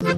দিতাং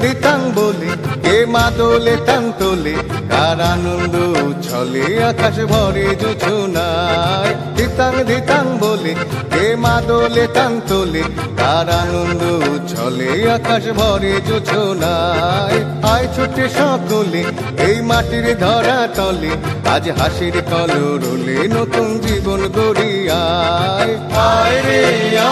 দিতাং বলে কে মাদলে টান তোলে, কার আনন্দ উচ্ছলে আকাশ ভরে জোছনায়। দিতাং দিতাং বলে কে মাদলে টান তোলে, কার আনন্দ উচ্ছলে আকাশ ভরে জোছনায়। আয় ছুটে সকলে এই মাটির ধরা তলে, আজ হাসির কলরলে নতুন জীবন গড়ি আয়। আয় রে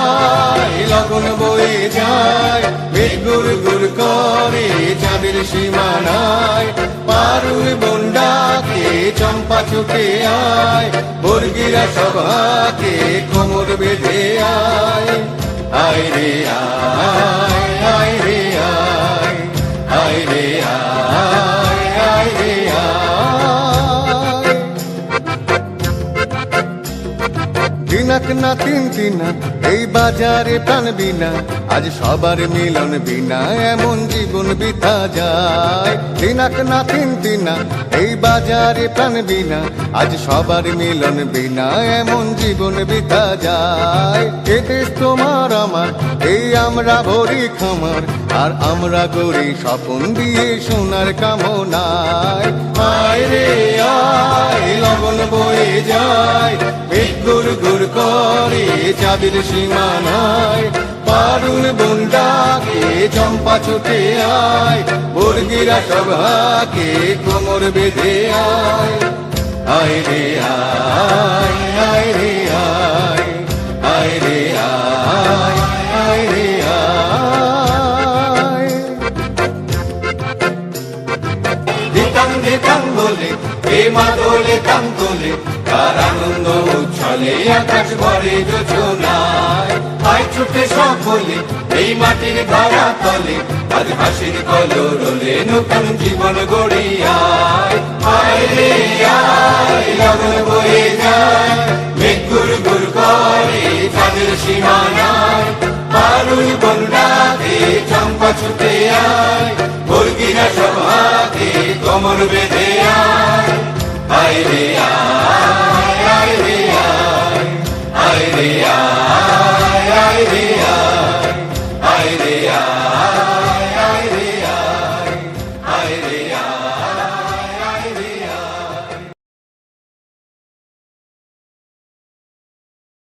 আয় লগন বয়ে যায়, মেঘ গুড় গুড় করে চাঁদের সীমানায়। পারুই বন্ডাকে চম্পা ছুটে আয়, বর্গিরা সভাকে কোমর বেঁধে আয়। আয় রে আয়, আয় রে আয়, আয় রে আয়, আয় রে আয়। দিনাক না তিন দিনা এই বাজারে প্রাণ বিনা, আজ সবার মিলন বিনা এমন জীবন বিতা যায়। দিনাক না তিন দিনা এই বাজারে প্রাণ বিনা, আজ সবার মিলন বিনা এমন জীবন বিতা যায়। এ দেশ তোমার আমার, এই আমরা ভরি খামার, আর আমরা গড়ি স্বপন দিয়ে সোনার কামনায়। আয় রে আয় লগন বয়ে যায়, মেঘ গুড় গুড় করে চাঁদের সীমানায়। পারুন বন্ডাকে চম্পা ছুটে আয়, বর্গিরা সভাকে কোমর বেঁধে আয়। আয় রে আয়, আয় রে আয়, আয় রে আয়, আয় রে আয়। দিতাং দিতাং বলে এ মাদলে টান তোলে, কার আনন্দ উচ্ছলে আকাশ ভরে জোছনায়। আয় ছুটে সকলে এই মাটির ধরা তলে, আজ হাসির কলরলে নতুন জীবন গড়ি আয়। আয় রে আয় লগন বয়ে যায়, মেঘ গুড় গুড় করে চাঁদের সীমানায়। পারুই বন্ডাকে চম্পা ছুটে আয়, বর্গিরা সভাকে কোমর বেঁধে আয়। আয় রে